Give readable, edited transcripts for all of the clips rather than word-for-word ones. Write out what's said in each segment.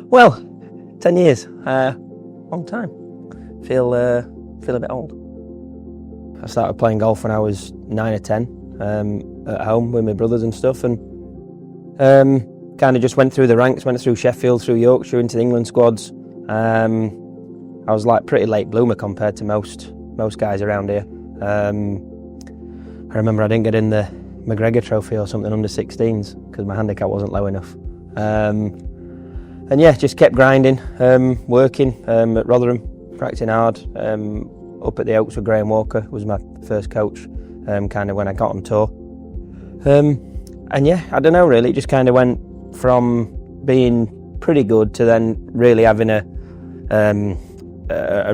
Well, 10 years, long time. Feel a bit old. I started playing golf when I was 9 or 10 at home with my brothers and stuff, and kind of just went through the ranks, went through Sheffield, through Yorkshire, into the England squads. I was like pretty late bloomer compared to most guys around here. I remember I didn't get in the McGregor Trophy or something under 16s because my handicap wasn't low enough. And yeah, just kept grinding, working at Rotherham, practicing hard. Up at the Oaks with Graham Walker was my first coach, kind of when I got on tour. And yeah, I don't know really, it just kind of went from being pretty good to then really having a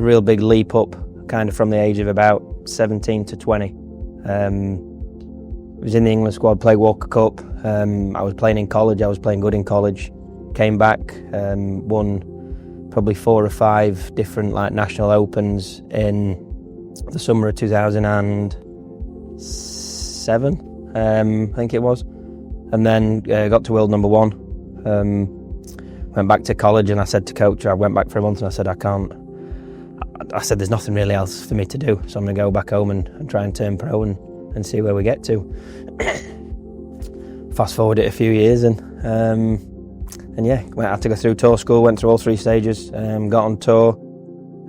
real big leap up, kind of from the age of about 17 to 20. I was in the England squad, played Walker Cup. I was playing in college, I was playing good in college. Came back, won probably 4 or 5 different like national opens in the summer of 2007, I think it was, and then got to world number 1. Went back to college, and I said to coach, I went back for a month, and I said I said there's nothing really else for me to do, so I'm going to go back home and try and turn pro and see where we get to. Fast forward it a few years, and yeah, I had to go through tour school, went through all 3 stages, got on tour.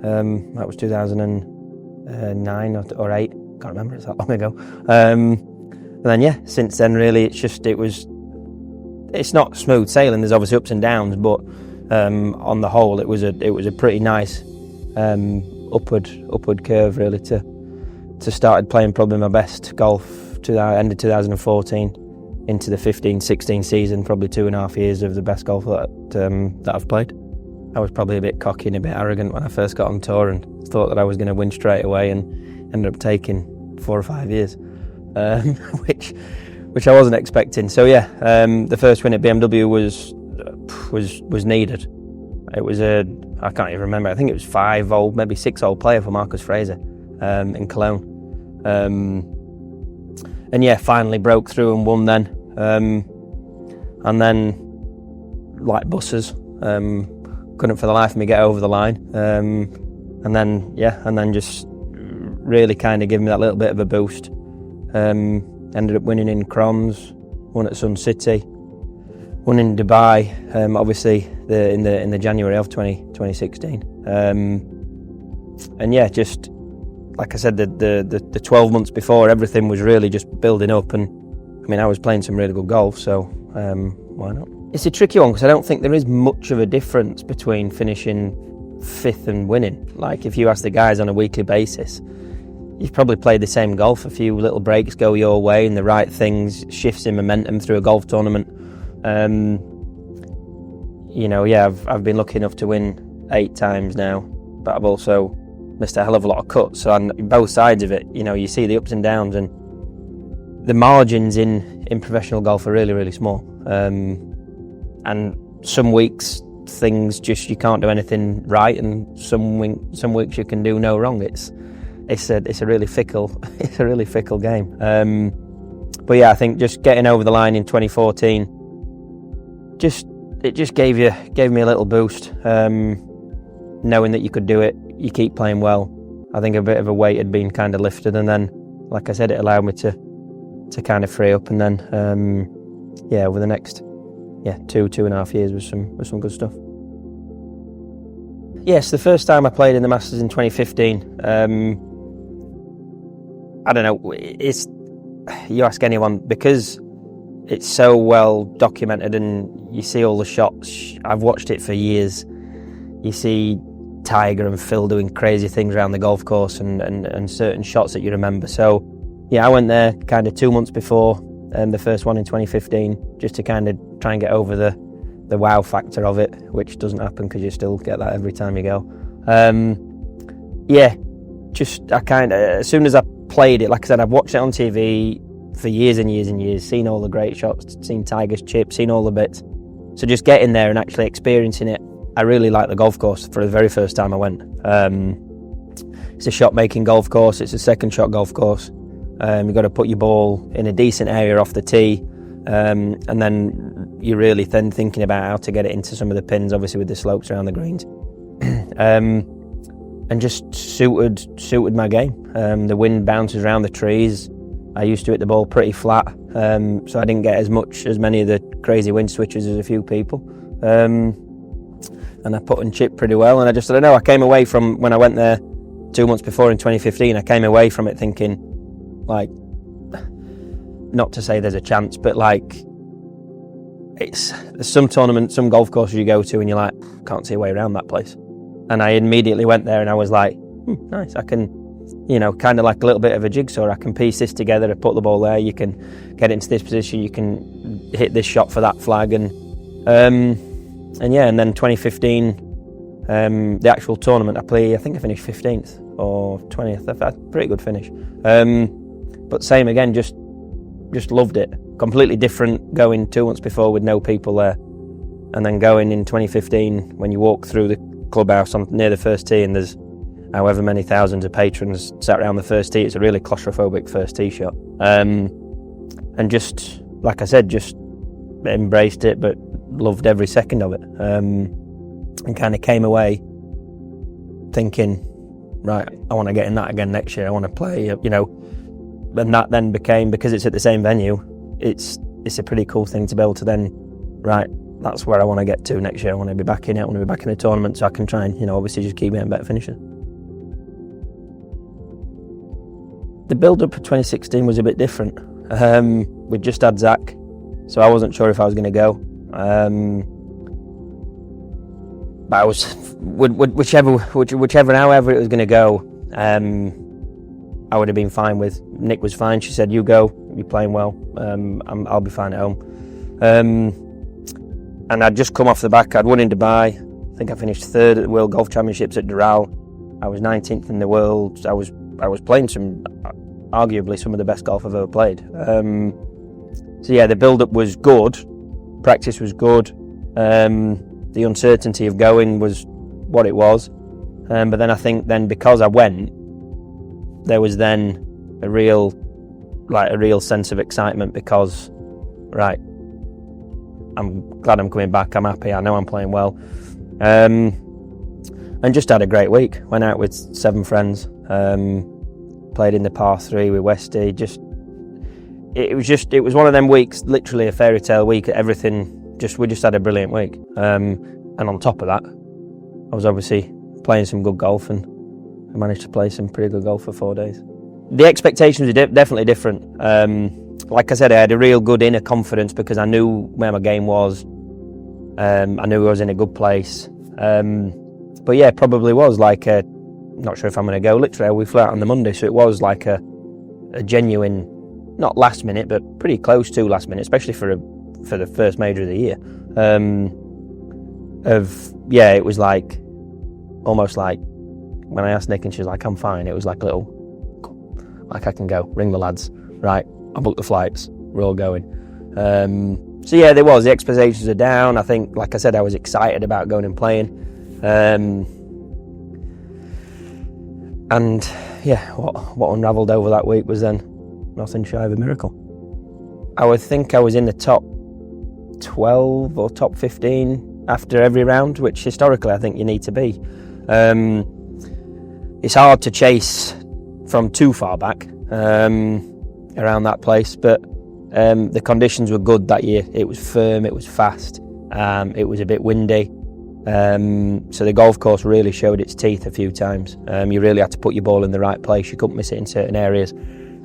That was 2009 or 8, can't remember, it's that long ago. And then yeah, since then really it's not smooth sailing, there's obviously ups and downs, but on the whole it was a pretty nice upward curve really to started playing probably my best golf to the end of 2014. Into the 15-16 season, probably 2.5 years of the best golf that I've played. I was probably a bit cocky and a bit arrogant when I first got on tour and thought that I was going to win straight away, and ended up taking 4 or 5 years, which I wasn't expecting. So yeah, the first win at BMW was needed. It was I can't even remember, I think it was 5-hole, maybe 6-hole player for Marcus Fraser in Cologne. And yeah, finally broke through and won then. And then, like buses, couldn't for the life of me get over the line. And then just really kind of gave me that little bit of a boost. Ended up winning in Crons, won at Sun City, won in Dubai, obviously in the January of 2016. And yeah, just like I said, the 12 months before, everything was really just building up, and I mean, I was playing some really good golf, so why not? It's a tricky one because I don't think there is much of a difference between finishing 5th and winning. Like if you ask the guys on a weekly basis, you've probably played the same golf, a few little breaks go your way and the right things, shifts in momentum through a golf tournament. You know, yeah, I've been lucky enough to win 8 times now, but I've also missed a hell of a lot of cuts. So on both sides of it, you know, you see the ups and downs, and the margins in professional golf are really, really small. And some weeks things just, you can't do anything right, and some weeks you can do no wrong. It's a really fickle game. But yeah, I think just getting over the line in 2014 it just gave me a little boost. Knowing that you could do it, you keep playing well. I think a bit of a weight had been kind of lifted, and then, like I said, it allowed me to kind of free up, and then over the next 2.5 years was some good stuff. Yes, the first time I played in the Masters in 2015. I don't know. You ask anyone, because it's so well documented and you see all the shots. I've watched it for years. You see Tiger and Phil doing crazy things around the golf course, and certain shots that you remember. So yeah, I went there kind of 2 months before the first one in 2015, just to kind of try and get over the wow factor of it, which doesn't happen because you still get that every time you go. As soon as I played it, like I said, I've watched it on TV for years and years and years, seen all the great shots, seen Tiger's chip, seen all the bits. So just getting there and actually experiencing it, I really liked the golf course for the very first time I went. It's a shot-making golf course, it's a second-shot golf course. You've got to put your ball in a decent area off the tee, and then you're really then thinking about how to get it into some of the pins, obviously with the slopes around the greens. And just suited my game. The wind bounces around the trees. I used to hit the ball pretty flat, so I didn't get as many of the crazy wind switches as a few people. And I put and chipped pretty well, and I don't know, I came away from, when I went there 2 months before in 2015, I came away from it thinking, like, not to say there's a chance, but like, there's some tournament, some golf courses you go to and you're like, can't see a way around that place. And I immediately went there and I was like, nice, I can, kind of like a little bit of a jigsaw, I can piece this together, I put the ball there, you can get into this position, you can hit this shot for that flag, and then 2015, the actual tournament I think I finished 15th or 20th, I had a pretty good finish. But same again, just loved it. Completely different going 2 months before with no people there, and then going in 2015 when you walk through the clubhouse near the first tee and there's however many thousands of patrons sat around the first tee. It's a really claustrophobic first tee shot, and just like I said, just embraced it, but loved every second of it, and kind of came away thinking, right, I want to get in that again next year, I want to play, and that then became, because it's at the same venue, it's a pretty cool thing to be able to then, right, that's where I want to get to next year. I want to be back in it, I want to be back in the tournament, so I can try and, obviously just keep getting better finishes. The build-up for 2016 was a bit different. We'd just had Zach, so I wasn't sure if I was going to go. But I was, however it was going to go, I would have been fine with. Nick was fine. She said, "You go. You're playing well. I'll be fine at home." And I'd just come off the back. I'd won in Dubai. I think I finished third at the World Golf Championships at Doral. I was 19th in the world. I was playing arguably some of the best golf I've ever played. So yeah, the build-up was good. Practice was good. The uncertainty of going was what it was. But then I think because I went, there was then a real sense of excitement because, right, I'm glad I'm coming back, I'm happy, I know I'm playing well. And just had a great week. Went out with 7 friends, played in the par 3 with Westy. It was one of them weeks, literally a fairy tale week. We just had a brilliant week. And on top of that, I was obviously playing some good golf, and I managed to play some pretty good golf for 4 days. The expectations were definitely different. Like I said, I had a real good inner confidence because I knew where my game was. I knew I was in a good place. But yeah, probably was like not sure if I'm going to go. Literally, we flew out on the Monday, so it was like a genuine, not last minute, but pretty close to last minute, especially for the first major of the year. It was like almost like when I asked Nick and she was like, "I'm fine." It was like a little, like, I can go. Ring the lads. Right, I booked the flights. We're all going. So yeah, there was. The expectations are down. I think, like I said, I was excited about going and playing. And yeah, what unravelled over that week was then nothing shy of a miracle. I would think I was in the top 12 or top 15 after every round, which historically I think you need to be. It's hard to chase from too far back around that place, but the conditions were good that year. It was firm, it was fast, it was a bit windy. So the golf course really showed its teeth a few times. You really had to put your ball in the right place. You couldn't miss it in certain areas.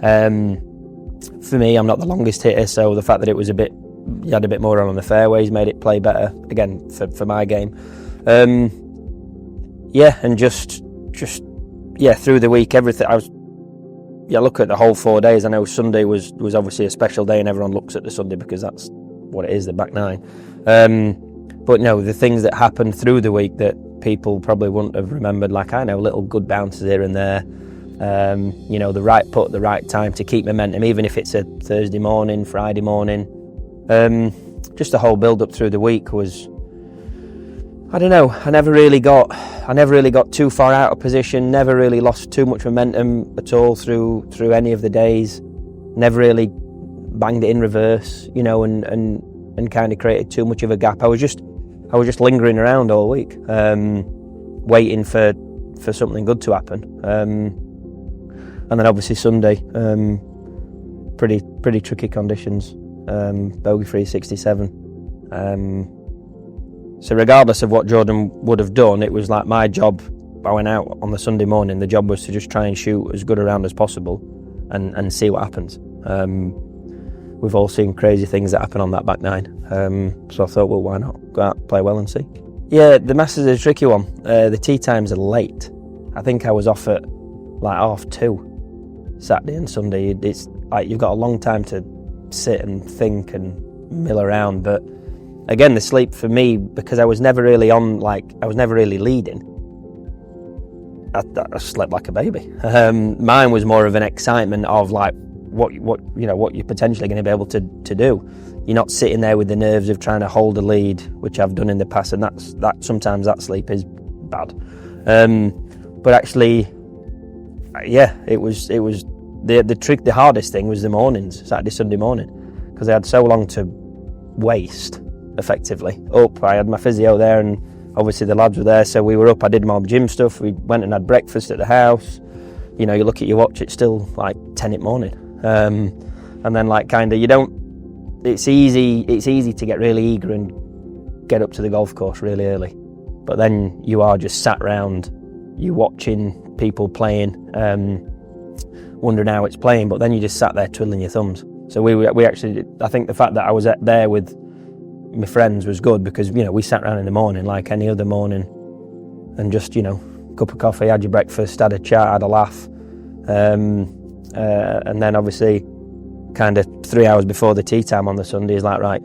For me, I'm not the longest hitter, so the fact that it was you had a bit more on the fairways made it play better, again, for my game. And just through the week, everything, look at the whole 4 days. I know Sunday was obviously a special day, and everyone looks at the Sunday because that's what it is, the back nine. But no, the things that happened through the week that people probably wouldn't have remembered, like, I know, little good bounces here and there, the right putt, the right time to keep momentum, even if it's a Thursday morning, Friday morning. Just the whole build-up through the week was, I don't know, I never really got too far out of position, never really lost too much momentum at all through any of the days, never really banged it in reverse, and and kind of created too much of a gap. I was just lingering around all week, waiting for something good to happen. And then obviously Sunday, pretty tricky conditions, bogey free 67. So regardless of what Jordan would have done, it was like my job. I went out on the Sunday morning, the job was to just try and shoot as good a round as possible and see what happens. We've all seen crazy things that happen on that back nine, so I thought, well, why not go out, play well and see. Yeah, the Masters is a tricky one. The tee times are late. I think I was off at like 2:30 Saturday and Sunday. It's like you've got a long time to sit and think and mill around, but again, the sleep for me, because I was never really leading, I slept like a baby. Mine was more of an excitement of like what you're potentially going to be able to do. You're not sitting there with the nerves of trying to hold a lead, which I've done in the past, and that sometimes that sleep is bad. But actually, yeah, it was the hardest thing was the mornings, Saturday, Sunday morning, because I had so long to waste. Effectively I had my physio there, and obviously the lads were there, so we were up. I did my gym stuff, we went and had breakfast at the house. You look at your watch, it's still like 10 in the morning, and then like kind of it's easy to get really eager and get up to the golf course really early, but then you are just sat round, you watching people playing, wondering how it's playing, but then you just sat there twiddling your thumbs. So we actually, I think the fact that I was there with my friends was good, because we sat around in the morning like any other morning and just cup of coffee, had your breakfast, had a chat, had a laugh, and then obviously kind of 3 hours before the tee time on the Sunday is like, right,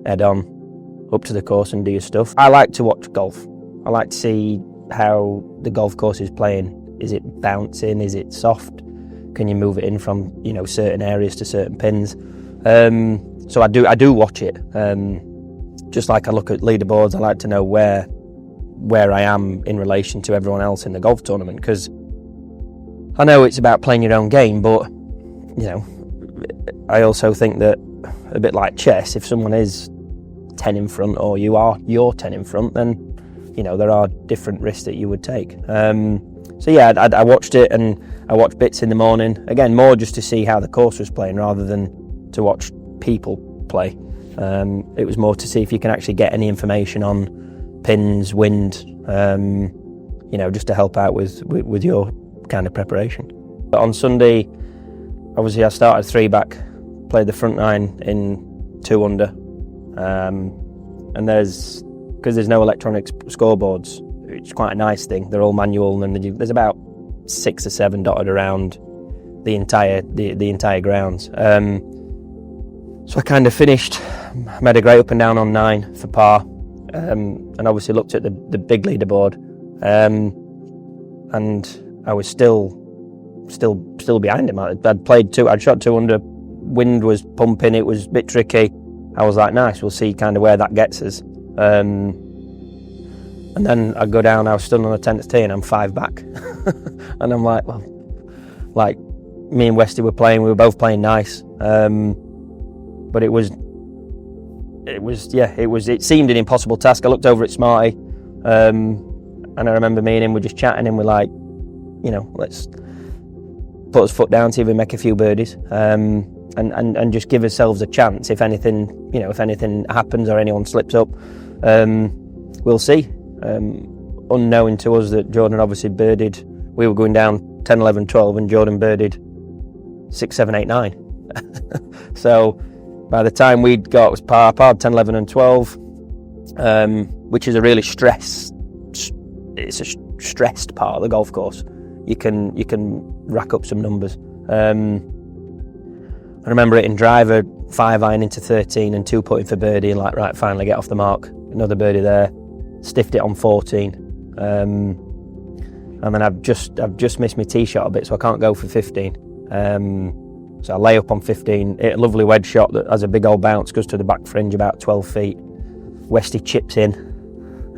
head on up to the course and do your stuff. I like to watch golf. I like to see how the golf course is playing. Is it bouncing? Is it soft? Can you move it in from certain areas to certain pins? So I do watch it. Just like I look at leaderboards, I like to know where I am in relation to everyone else in the golf tournament, because I know it's about playing your own game, but I also think that a bit like chess, if someone is 10 in front or you're 10 in front, then there are different risks that you would take. So yeah, I watched it, and I watched bits in the morning, again more just to see how the course was playing rather than to watch people play. It was more to see if you can actually get any information on pins, wind, just to help out with your kind of preparation. But on Sunday, obviously I started 3 back, played the front 9 in 2 under, and because there's no electronic scoreboards, it's quite a nice thing. They're all manual, and there's about 6 or 7 dotted around the entire grounds. So I kind of finished, made a great up and down on 9 for par, and obviously looked at the big leaderboard, and I was still behind him. I'd shot 2 under, wind was pumping, it was a bit tricky. I was like, nice, we'll see kind of where that gets us. And then I go down, I was stood on the 10th tee and I'm 5 back. And I'm like, well, like me and Westy were playing, we were both playing nice. But it seemed an impossible task. I looked over at Smarty, and I remember me and him were just chatting, and we're like, let's put his foot down, see if we make a few birdies, and just give ourselves a chance. If anything happens or anyone slips up, we'll see. Unknowing to us that Jordan obviously birdied, we were going down 10, 11, 12, and Jordan birdied 6, 7, 8, 9. So by the time we'd got, it was par 10, 11 and 12, which is a really stressed part of the golf course. You can rack up some numbers. I remember hitting driver 5-iron into 13 and 2 putting for birdie, and like, right, finally get off the mark. Another birdie there, stiffed it on 14, and then I've just missed my tee shot a bit, so I can't go for 15. So I lay up on 15, hit a lovely wedge shot that has a big old bounce, goes to the back fringe about 12 feet. Westy chips in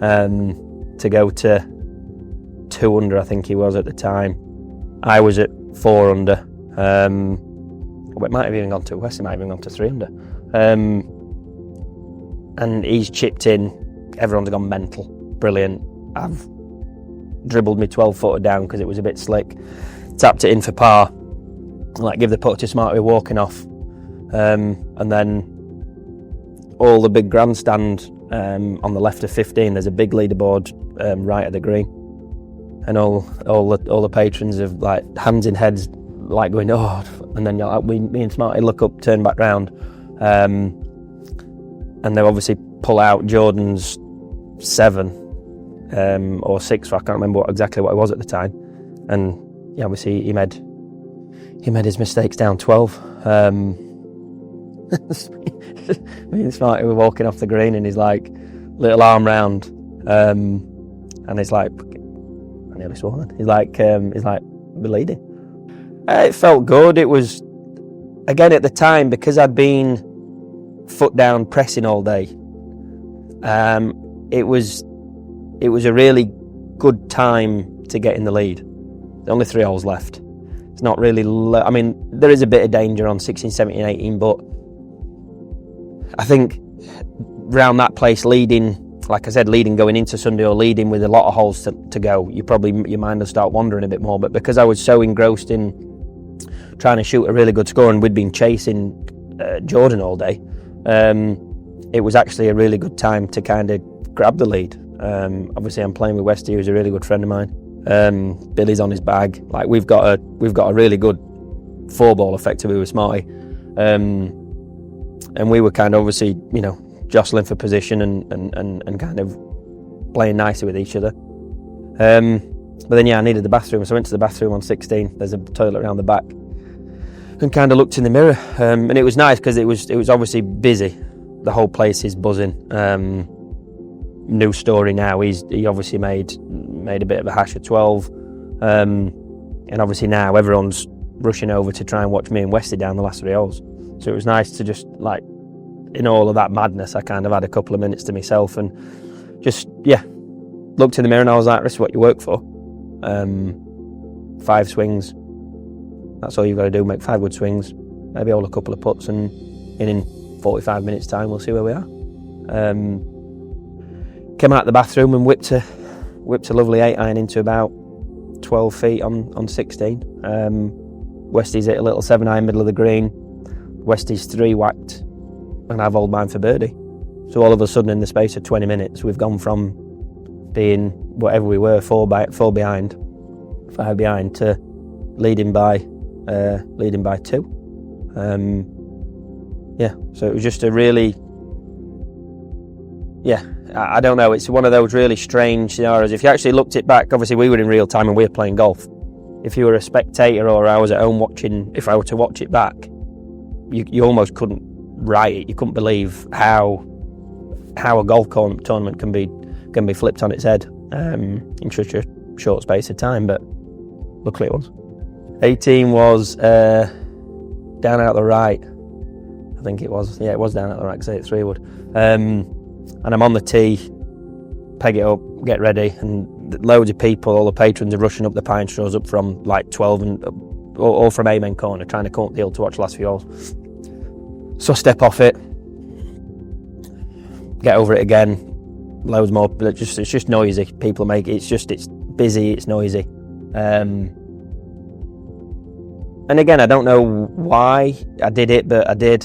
to go to 2 under, I think he was at the time. I was at 4 under. It might have even gone to, Westy might have even gone to 3 under. and he's chipped in. Everyone's gone mental. Brilliant. I've dribbled me 12-footer down because it was a bit slick. Tapped it in for par. Like, give the putt to Smarty walking off. And then all the big grandstand on the left of 15, there's a big leaderboard right at the green. And all the patrons have, like, hands in heads, like, going, oh, and then like, me and Smarty look up, turn back round, and they obviously pull out Jordan's 7 or 6, I can't remember exactly what it was at the time, and yeah, obviously he made his mistakes down 12. Me and Smarty were walking off the green, and he's like, little arm round, and he's like, I nearly swore then. He's like, we're leading. It felt good. It was, again, at the time, because I'd been foot down pressing all day, it was a really good time to get in the lead. There's only 3 holes left. It's not really, I mean, there is a bit of danger on 16, 17, 18, but I think round that place, leading, like I said, leading going into Sunday or leading with a lot of holes to go, your mind will start wandering a bit more. But because I was so engrossed in trying to shoot a really good score, and we'd been chasing Jordan all day, it was actually a really good time to kind of grab the lead. Obviously, I'm playing with Westy, who's a really good friend of mine. Billy's on his bag. Like, we've got a really good 4-ball effectively with Smarty, and we were kind of obviously, jostling for position and kind of playing nicely with each other. But then, I needed the bathroom, so I went to the bathroom on 16. There's a toilet around the back, and kind of looked in the mirror, and it was nice because it was obviously busy. The whole place is buzzing. New story now. He obviously made a bit of a hash of 12, and obviously now everyone's rushing over to try and watch me and Westy down the last 3 holes. So it was nice to just, like, in all of that madness, I kind of had a couple of minutes to myself and just, looked in the mirror, and I was like, this is what you work for. 5 swings. That's all you've got to do, make 5 good swings, maybe hold a couple of putts, and in 45 minutes time we'll see where we are. Came out the bathroom and whipped a lovely 8-iron into about 12 feet on 16. Westy's hit a little 7-iron middle of the green. Westy's 3 whacked, and I've holed mine for birdie. So all of a sudden, in the space of 20 minutes, we've gone from being whatever we were, 5 behind, to leading by 2. So it was just a really, I don't know, it's one of those really strange scenarios. If you actually looked it back, obviously we were in real time and we were playing golf. If you were a spectator or I was at home watching, if I were to watch it back, you almost couldn't write it. You couldn't believe how a golf tournament can be flipped on its head in such a short space of time, but luckily it was. 18 was down out the right. I think it was. Yeah, it was down out the right because I hit 3-wood. And I'm on the tee, peg it up, get ready, and loads of people, all the patrons are rushing up the pine straws up from like 12 and all from Amen Corner, trying to come up the hill to watch the last few holes. So I step off it, get over it again, loads more, but it's just noisy. People make it, it's busy, it's noisy. And again, I don't know why I did it, but I did.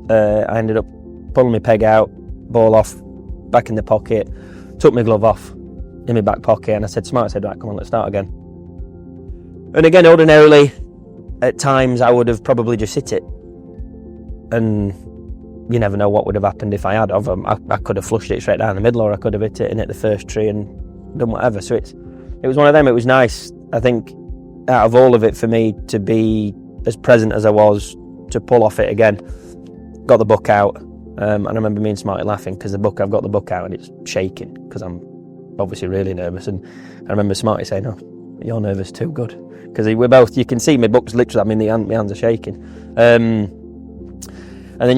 I ended up pulling my peg out, ball off, back in the pocket, took my glove off in my back pocket, and I said, right, come on, let's start again. And again, ordinarily, at times I would have probably just hit it, and you never know what would have happened if I had. I could have flushed it straight down the middle, or I could have hit it and hit the first tree and done whatever. So it was one of them. It was nice, I think, out of all of it, for me to be as present as I was, to pull off it again. Got the book out, and I remember me and Smarty laughing because I've got the book out and it's shaking because I'm obviously really nervous. And I remember Smarty saying, "Oh, you're nervous too, good." Because we're both, you can see my book's literally, my hands are shaking. And then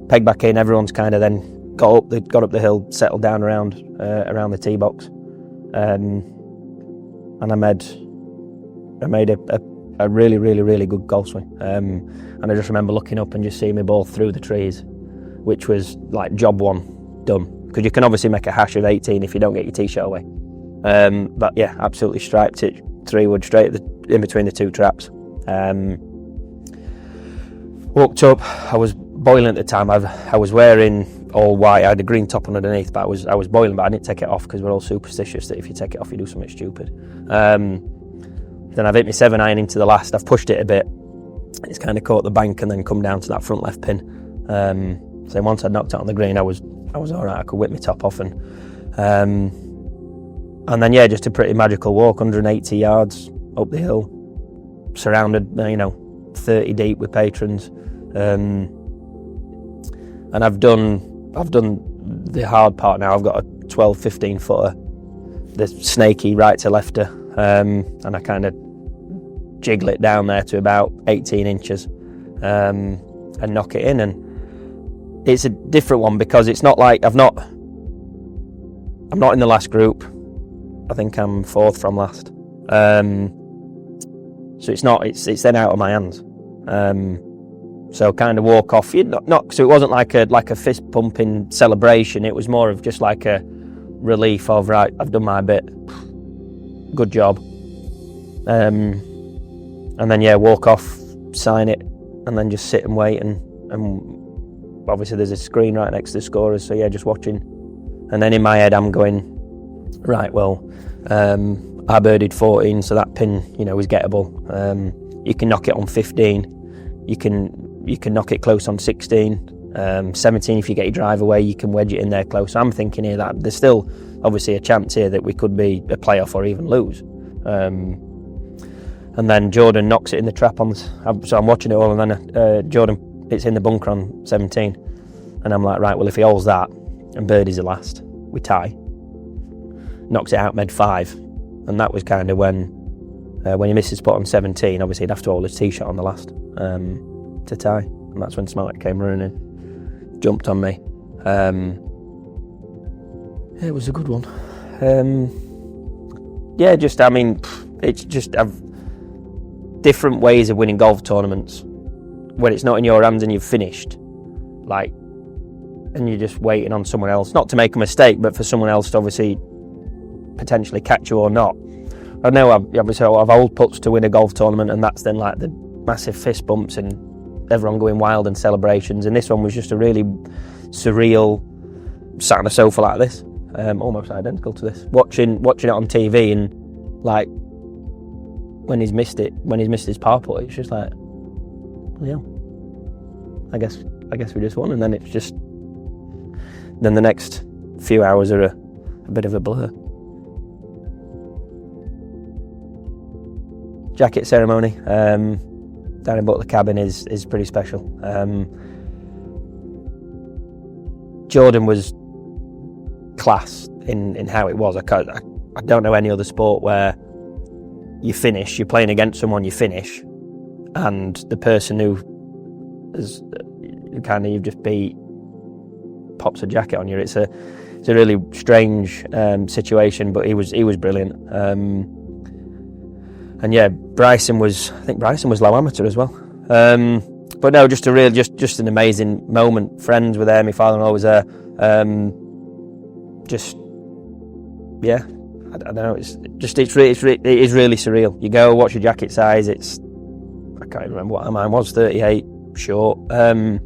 peg back in. Everyone's kind of then got up the hill, settled down around the tee box, and I made a really, really, really good golf swing. And I just remember looking up and just seeing my ball through the trees, which was like job one done. Because you can obviously make a hash of 18 if you don't get your t-shirt away. But yeah, absolutely striped it 3-wood straight in between the two traps. Walked up. I was boiling at the time. I was wearing all white. I had a green top on underneath, but I was boiling, but I didn't take it off because we're all superstitious that if you take it off, you do something stupid. Then I've hit my 7-iron into the last. I've pushed it a bit. It's kind of caught the bank and then come down to that front left pin. So once I'd knocked it on the green, I was all right. I could whip my top off and then yeah, just a pretty magical walk, 180 yards up the hill, surrounded 30 deep with patrons. And I've done the hard part now. I've got a 12-15 footer, the snaky right to lefter, and I kind of jiggle it down there to about 18 inches and knock it in. And it's a different one because it's not like I'm not in the last group. I think I'm 4th from last. So it's then out of my hands. So kind of walk off. So it wasn't like a fist pumping celebration. It was more of just like a relief of, right, I've done my bit. Good job. And then yeah, walk off, sign it, and then just sit and wait. And obviously there's a screen right next to the scorers. So yeah, just watching. And then in my head I'm going, right, well, I birdied 14, so that pin, is gettable. You can knock it on 15. You can knock it close on 16. 17, if you get your drive away, you can wedge it in there close. So I'm thinking here that there's still obviously a chance here that we could be a playoff or even lose. And then Jordan knocks it in the trap so I'm watching it all, and then Jordan, it's in the bunker on 17. And I'm like, right, well, if he holds that and birdie's the last, we tie. Knocks it out med 5. And that was kind of when he missed his spot on 17, obviously he'd have to hold his tee shot on the last to tie. And that's when Smollett came running in, jumped on me. It was a good one. It's just different ways of winning golf tournaments when it's not in your hands and you've finished, and you're just waiting on someone else, not to make a mistake, but for someone else to obviously potentially catch you or not. I know I've old putts to win a golf tournament, and that's then like the massive fist bumps and everyone going wild and celebrations. And this one was just a really surreal, sat on a sofa like this, almost identical to this, watching it on TV, and like when he's missed his par putt, it's just like, yeah, I guess we just won. And then it's just, then the next few hours are a bit of a blur. Jacket ceremony down in Butler Cabin is pretty special. Jordan was class in how it was. I don't know any other sport where you finish, you're playing against someone, you finish, and the person who you've just beat pops a jacket on you. It's a really strange situation, but he was brilliant. And yeah, Bryson was low amateur as well. But no, just an amazing moment. Friends were there, my father-in-law was there. I don't know. It is really surreal. You go watch your jacket size. I can't even remember what mine was. 38 short. And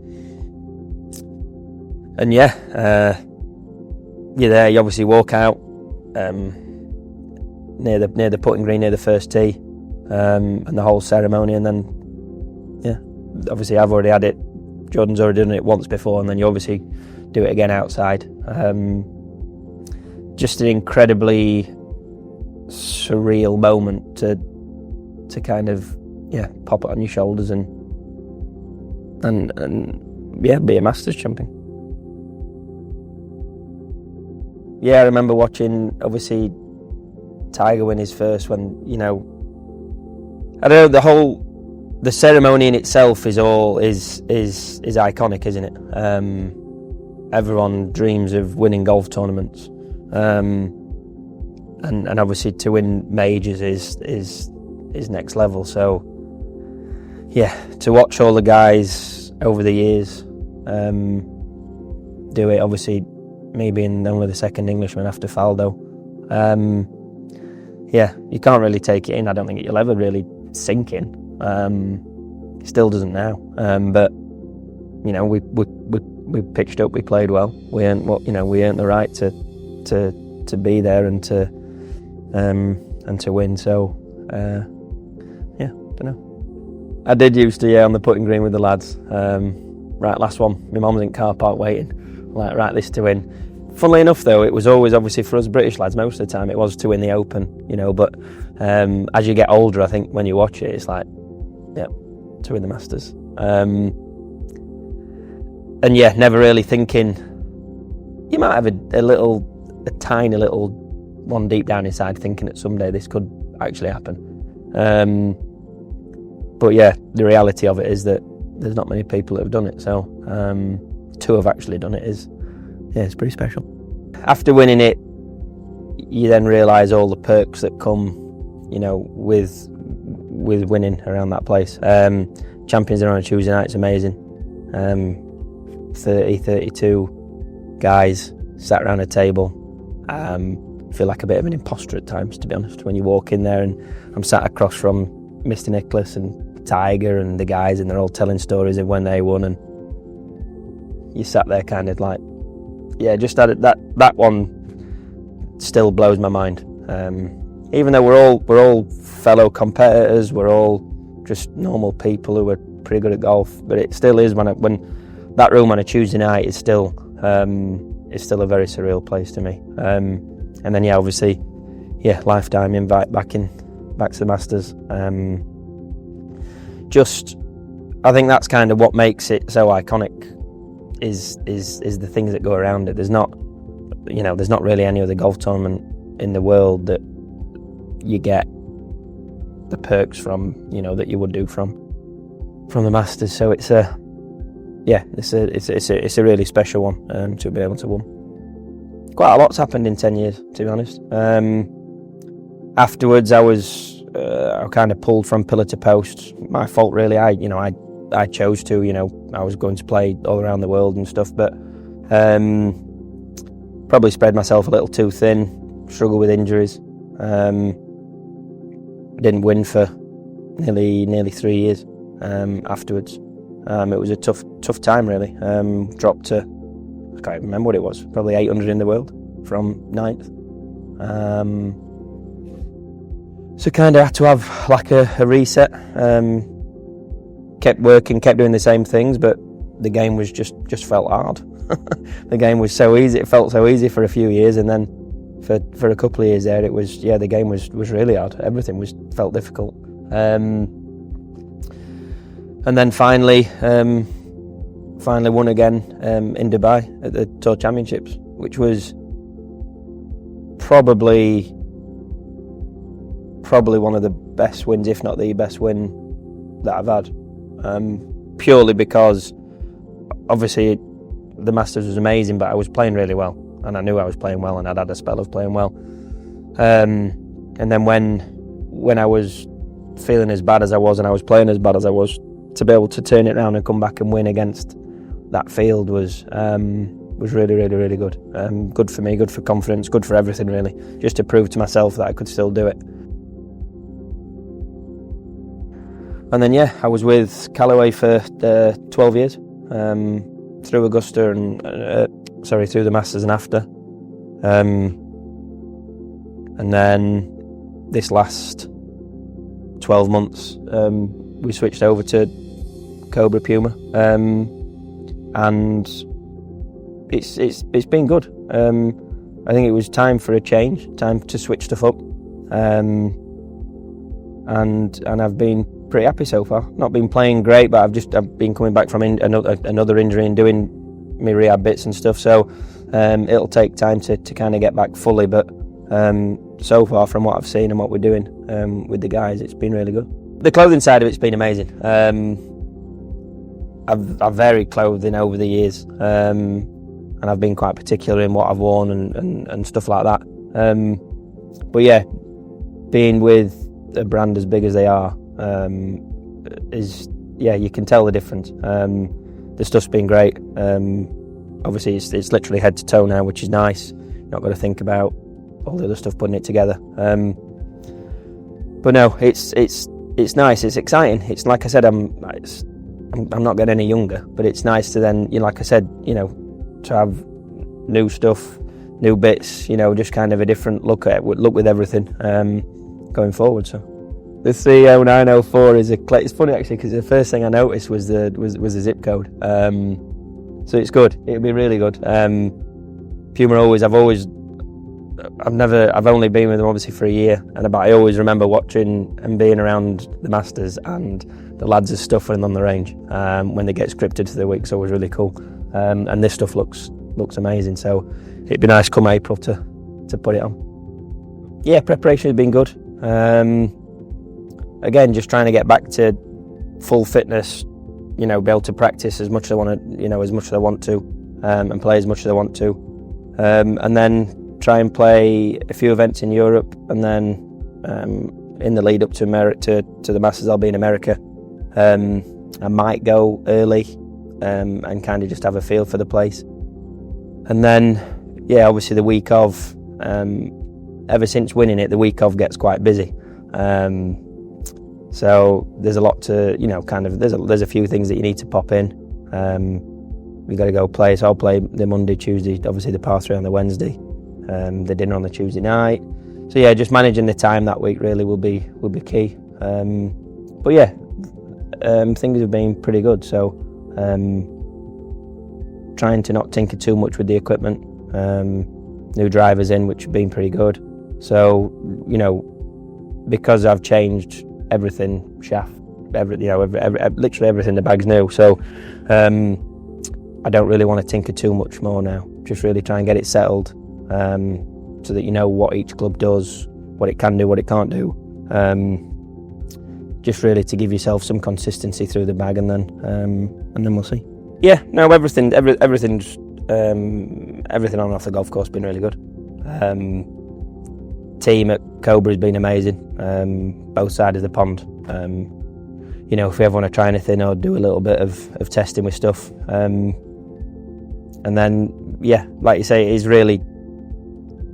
yeah, you're there. You obviously walk out near the putting green, near the first tee, and the whole ceremony. And then yeah, obviously I've already had it. Jordan's already done it once before, and then you obviously do it again outside. Just an incredibly surreal moment to kind of pop it on your shoulders and be a Masters champion. Yeah, I remember watching obviously Tiger win his first when, I don't know, the ceremony in itself is iconic, isn't it? Everyone dreams of winning golf tournaments. And obviously to win majors is next level. So yeah, to watch all the guys over the years, do it. Obviously, me being only the second Englishman after Faldo, you can't really take it in. I don't think you'll ever really sink in. It still doesn't now. But you know, we pitched up, we played well. We earned the right to be there and to win. So don't know. I did used to on the putting green with the lads. Right, last one. My mum's in car park waiting. Like, right, this to win. Funnily enough, though, it was always, obviously, for us British lads, most of the time, it was to win the Open, you know, but as you get older, I think, when you watch it, it's like, yeah, to win the Masters. And yeah, never really thinking, you might have a tiny little one deep down inside thinking that someday this could actually happen. But yeah, the reality of it is that there's not many people that have done it, so to have actually done it it's pretty special. After winning it, you then realise all the perks that come, you know, with winning around that place. Champions Dinner on a Tuesday night is amazing. 32 guys sat around a table. Feel like a bit of an imposter at times, to be honest, when you walk in there, and I'm sat across from Mr. Nicholas and Tiger and the guys, and they're all telling stories of when they won, and you sat there kind of like, yeah, just that one still blows my mind. Even though we're all fellow competitors, we're all just normal people who are pretty good at golf, but it still is when that room on a Tuesday night is still a very surreal place to me. And then obviously, lifetime invite back to the Masters. I think that's kind of what makes it so iconic. Is the things that go around it. There's not really any other golf tournament in the world that you get the perks from, you know, that you would do from the Masters. So it's a really special one to be able to win. Quite a lot's happened in 10 years, to be honest. Afterwards, I kind of pulled from pillar to post. My fault, really. I chose to, you know, I was going to play all around the world and stuff, but probably spread myself a little too thin, struggled with injuries. Didn't win for nearly 3 years afterwards. It was a tough time, really. Dropped to, I can't remember what it was, probably 800 in the world from 9th. So kind of had to have like a reset. Kept working, kept doing the same things, but the game was just felt hard. The game was so easy, it felt so easy for a few years, and then for a couple of years there, it was the game was really hard. Everything felt difficult. And then finally won again in Dubai at the Tour Championships, which was probably one of the best wins, if not the best win that I've had. Purely because obviously the Masters was amazing, but I was playing really well, and I knew I was playing well, and I'd had a spell of playing well. And then when I was feeling as bad as I was, and I was playing as bad as I was, to be able to turn it around and come back and win against that field was really, really, really good. Good for me, good for confidence, good for everything, really. Just to prove to myself that I could still do it. And then I was with Callaway for 12 years, through Augusta and through the Masters and after. And then this last 12 months, we switched over to Cobra Puma, and it's been good. I think it was time for a change, time to switch stuff up, and I've been pretty happy so far. Not been playing great, but I've been coming back from another injury and doing my rehab bits and stuff. So it'll take time to kind of get back fully. But so far, from what I've seen and what we're doing with the guys, it's been really good. The clothing side of it's been amazing. I've varied clothing over the years, and I've been quite particular in what I've worn and stuff like that. But being with a brand as big as they are, you can tell the difference. The stuff's been great. obviously it's literally head to toe now, which is nice. Not got to think about all the other stuff putting it together. But no, it's nice. It's exciting. It's like I said, I'm not getting any younger, but it's nice to then, like I said, to have new stuff, new bits. Just kind of a different look with everything going forward. So the 30904 is it's funny actually, because the first thing I noticed was the zip code. So it's good. It'll be really good. Puma I've only been with them obviously for a year, but I always remember watching and being around the Masters and the lads are stuffing on the range when they get scripted for the week. So it was really cool. And this stuff looks amazing. So it'd be nice come April to put it on. Yeah, preparation has been good. Again, just trying to get back to full fitness. Be able to practice as much as I want to, and play as much as I want to, and then try and play a few events in Europe, and then in the lead up to the Masters, I'll be in America. I might go early and kind of just have a feel for the place, and then obviously the week of, ever since winning it, the week of gets quite busy. So there's a lot to, there's a few things that you need to pop in. We've got to go play, so I'll play the Monday, Tuesday, obviously the par 3 on the Wednesday, the dinner on the Tuesday night. So yeah, just managing the time that week really will be key. But yeah, things have been pretty good. So trying to not tinker too much with the equipment. New drivers in, which have been pretty good. So because I've changed everything, shaft, literally everything, the bag's new. So I don't really want to tinker too much more now. Just really try and get it settled, so that what each club does, what it can do, what it can't do. Just really to give yourself some consistency through the bag, and then we'll see. Yeah, no, everything's everything on and off the golf course has been really good. Team at Cobra has been amazing, both sides of the pond. If we ever want to try anything or do a little bit of testing with stuff, and then like you say, it is really,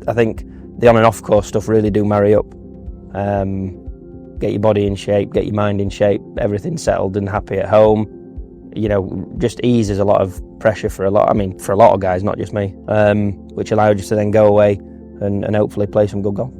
I think the on and off course stuff really do marry up. Get your body in shape, get your mind in shape, everything settled and happy at home. Just eases a lot of pressure for a lot of guys, not just me, which allows you to then go away and hopefully play some good golf.